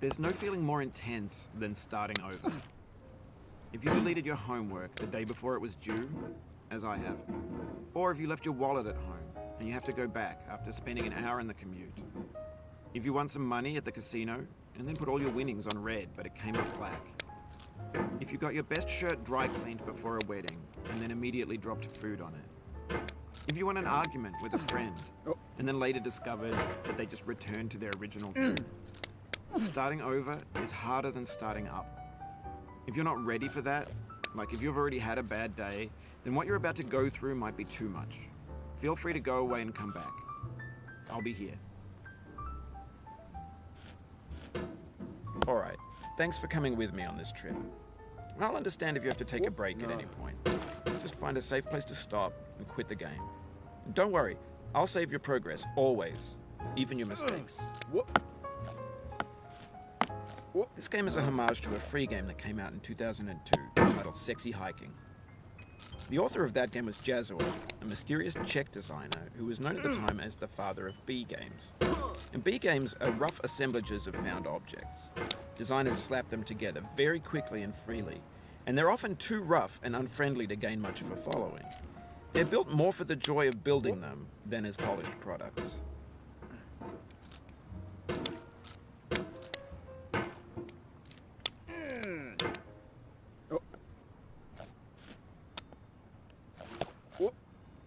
There's no feeling more intense than starting over. If you deleted your homework the day before it was due, as I have, or if you left your wallet at home and you have to go back after spending an hour in the commute. If you won some money at the casino and then put all your winnings on red but it came up black. If you got your best shirt dry cleaned before a wedding and then immediately dropped food on it. If you won an argument with a friend and then later discovered that they just returned to their original view. Starting over is harder than starting up. If you're not ready for that, like if you've already had a bad day, then what you're about to go through might be too much. Feel free to go away and come back. I'll be here. Alright, thanks for coming with me on this trip. I'll understand if you have to take a break at any point. Just find a safe place to stop and quit the game. Don't worry, I'll save your progress, always. Even your mistakes. This game is a homage to a free game that came out in 2002, titled Sexy Hiking. The author of that game was Jazor, a mysterious Czech designer who was known at the time as the father of B games. And B games are rough assemblages of found objects. Designers slap them together very quickly and freely, and they're often too rough and unfriendly to gain much of a following. They're built more for the joy of building them than as polished products.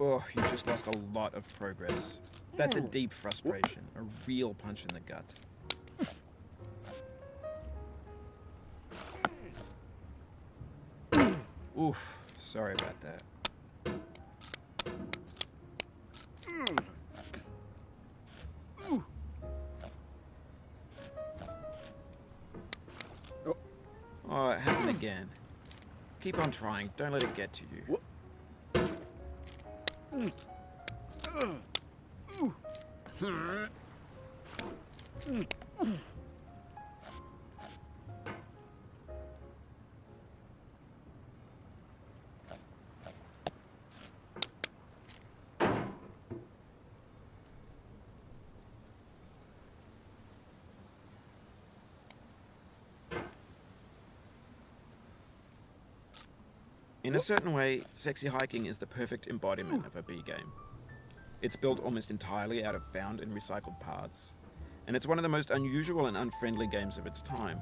Oh, you just lost a lot of progress. That's a deep frustration, a real punch in the gut. Oof, sorry about that. Oh, it happened again. Keep on trying, don't let it get to you. In a certain way, Sexy Hiking is the perfect embodiment of a B game. It's built almost entirely out of found and recycled parts, and it's one of the most unusual and unfriendly games of its time.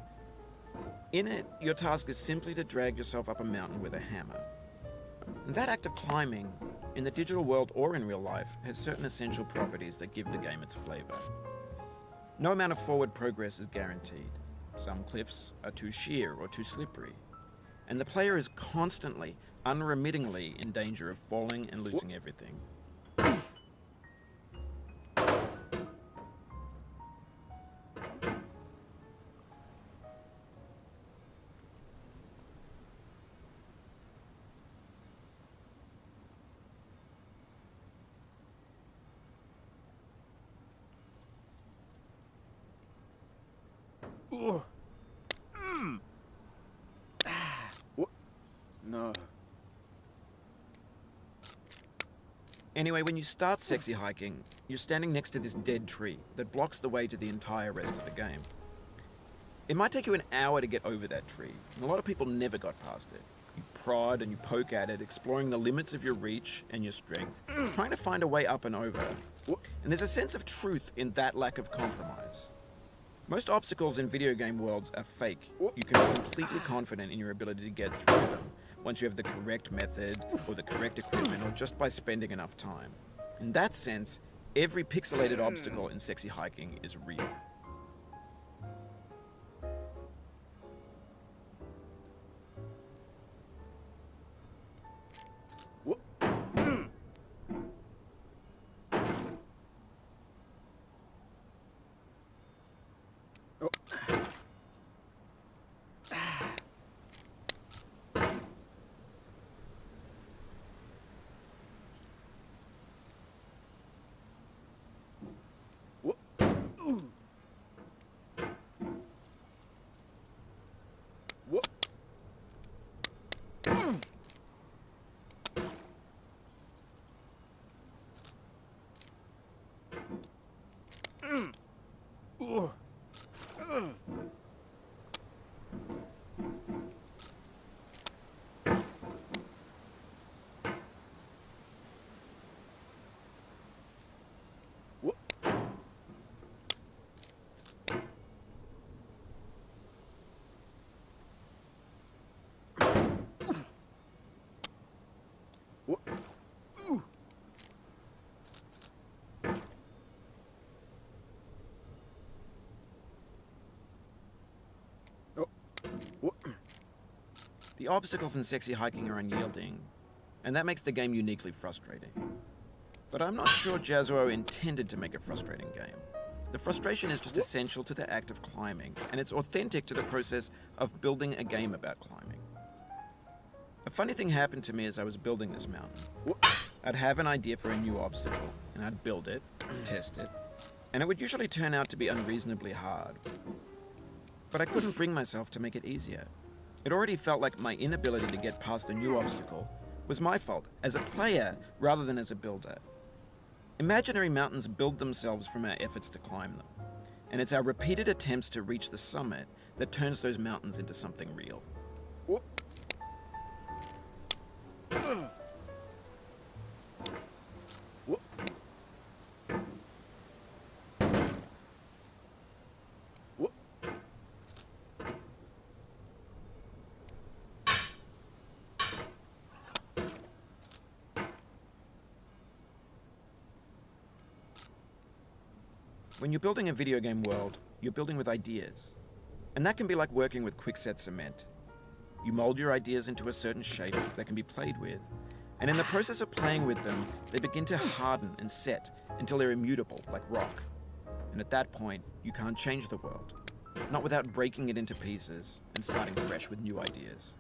In it, your task is simply to drag yourself up a mountain with a hammer. And that act of climbing, in the digital world or in real life, has certain essential properties that give the game its flavor. No amount of forward progress is guaranteed. Some cliffs are too sheer or too slippery, and the player is constantly, unremittingly in danger of falling and losing everything. No. Anyway, when you start Sexy Hiking, you're standing next to this dead tree that blocks the way to the entire rest of the game. It might take you an hour to get over that tree, and a lot of people never got past it. You prod and you poke at it, exploring the limits of your reach and your strength, trying to find a way up and over. And there's a sense of truth in that lack of compromise. Most obstacles in video game worlds are fake. You can be completely confident in your ability to get through them once you have the correct method or the correct equipment or just by spending enough time. In that sense, every pixelated obstacle in Sexy Hiking is real. The obstacles in sexy hiking are unyielding, and that makes the game uniquely frustrating. But I'm not sure Jazuo intended to make a frustrating game. The frustration is just essential to the act of climbing, and it's authentic to the process of building a game about climbing. A funny thing happened to me as I was building this mountain. I'd have an idea for a new obstacle, and I'd build it, test it, and it would usually turn out to be unreasonably hard. But I couldn't bring myself to make it easier. It already felt like my inability to get past the new obstacle was my fault as a player rather than as a builder. Imaginary mountains build themselves from our efforts to climb them, and it's our repeated attempts to reach the summit that turns those mountains into something real. When you're building a video game world, you're building with ideas. And that can be like working with quickset cement. You mold your ideas into a certain shape that can be played with, and in the process of playing with them, they begin to harden and set until they're immutable, like rock. And at that point, you can't change the world, not without breaking it into pieces and starting fresh with new ideas.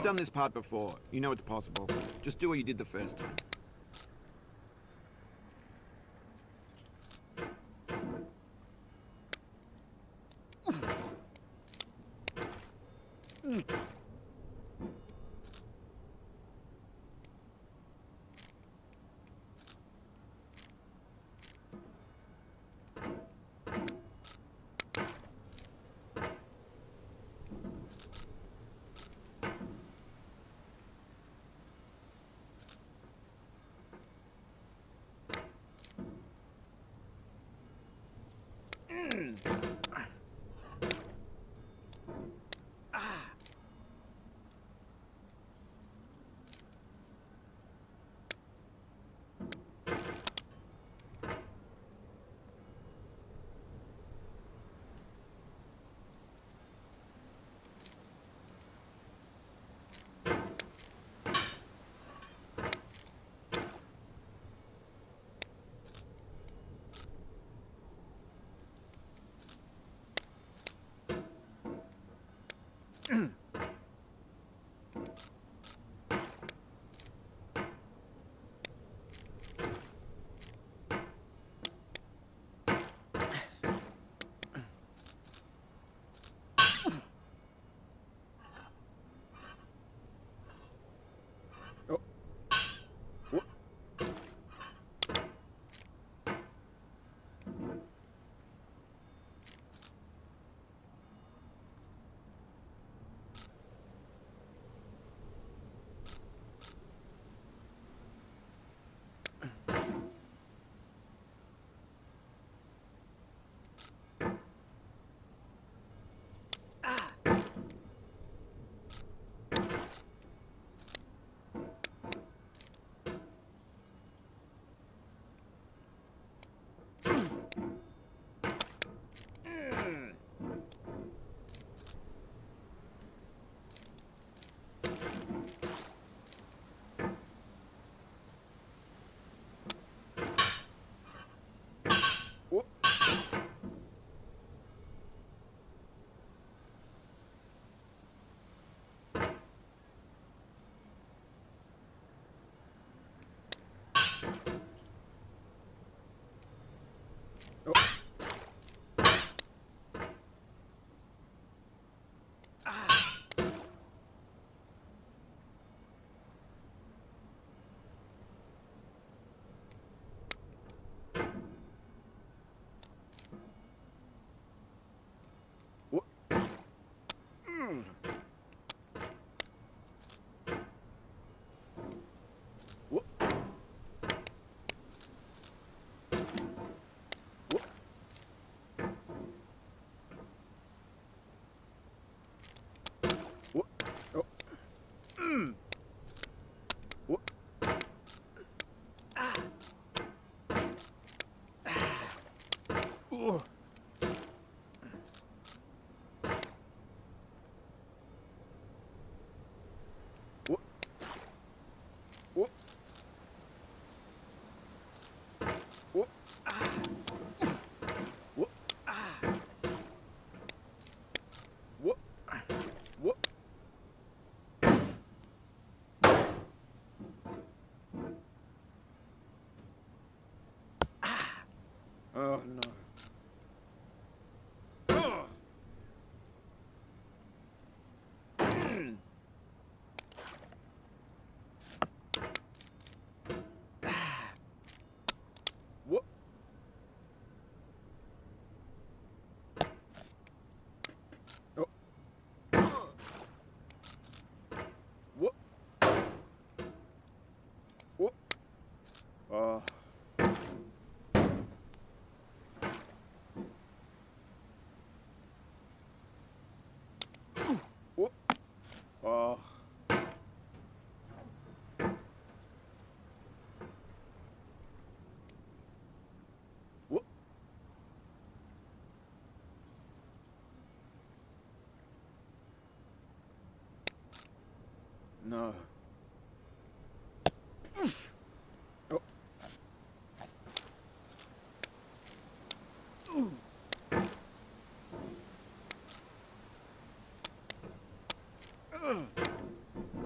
done this part before. You know it's possible. Just do what you did the first time. Oh no. No. Oh.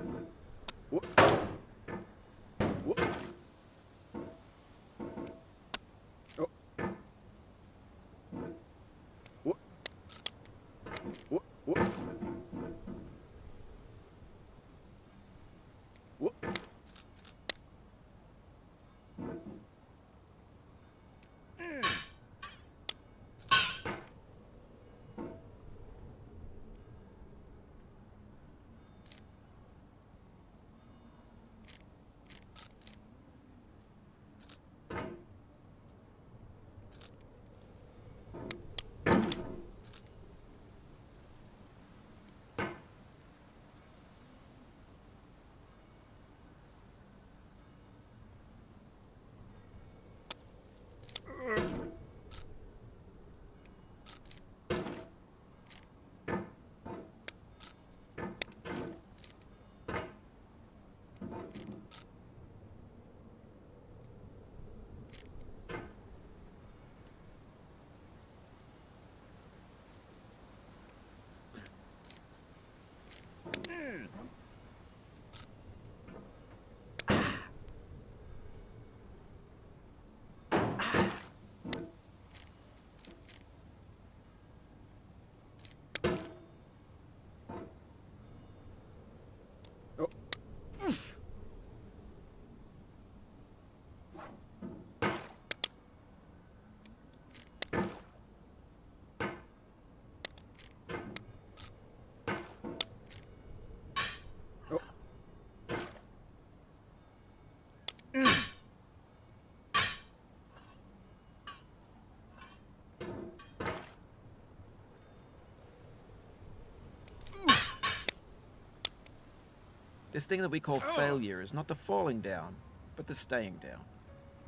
This thing that we call failure is not the falling down, but the staying down.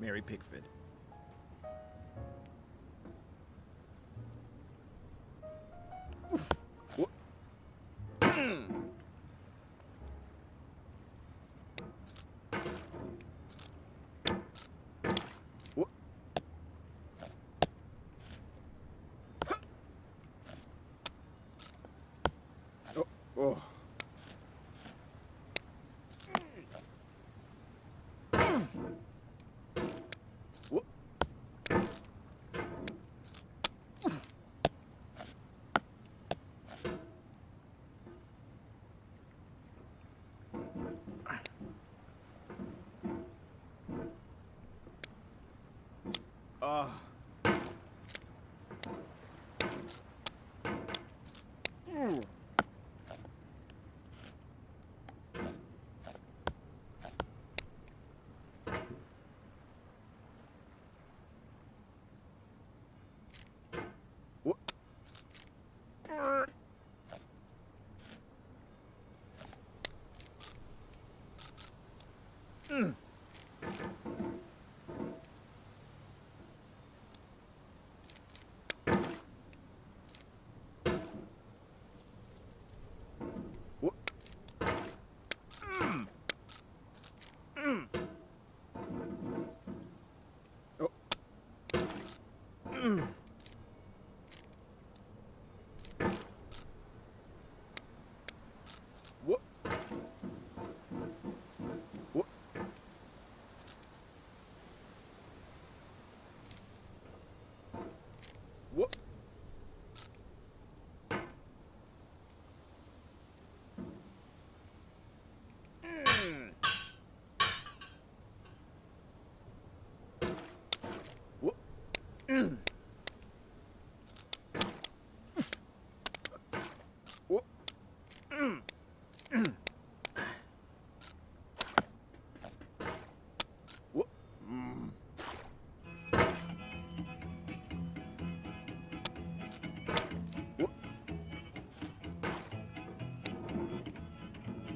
Mary Pickford. Oh.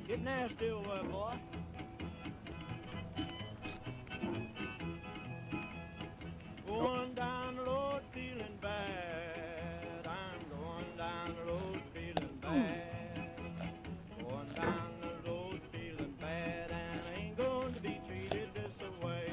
Get nasty over there, boy. Going down the road feeling bad. I'm going down the road feeling bad. Going down the road feeling bad, and I ain't going to be treated this way.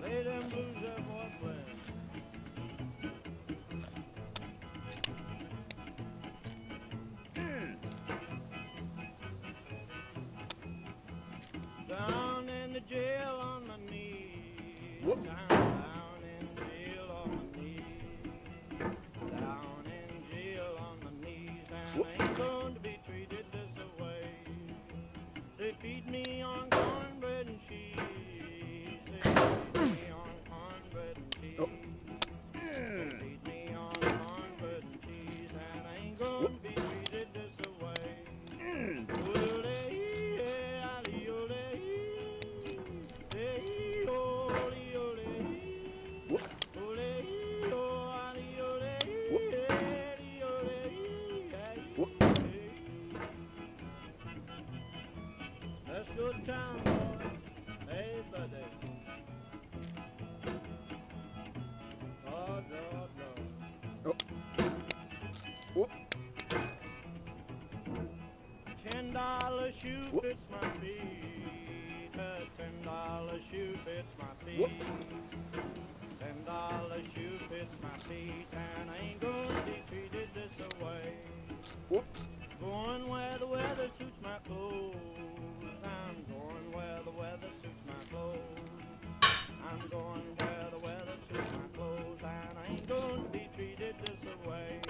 Lay them blues up, boy, playing. Down in the jail on my knees. Down in jail on my knees. Down in jail on my knees. And I ain't going to be treated this way. They feed me on cornbread and cheese. They feed me on cornbread and cheese. They feed me on cornbread and cheese. And I ain't going to be treated this way. Let's go to town, boys. Hey, buddy. Oh, Lord, Lord. $10 shoe fits my feet. $10 shoe fits my feet. $10 shoe fits my feet, and I ain't gonna be treated this way. Going where the weather suits my clothes. I'm going where the weather suits my clothes. I'm going where the weather suits my clothes, and I ain't gonna be treated this way.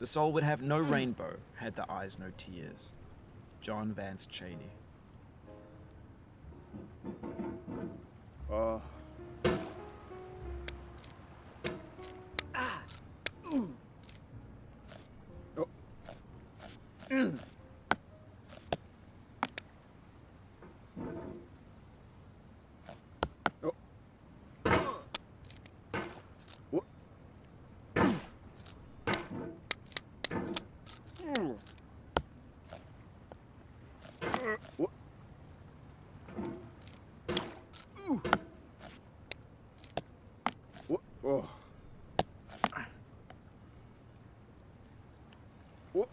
The soul would have no rainbow, had the eyes no tears. John Vance Cheney. Oh. Oh. Oh. What? What? What? Oh. What?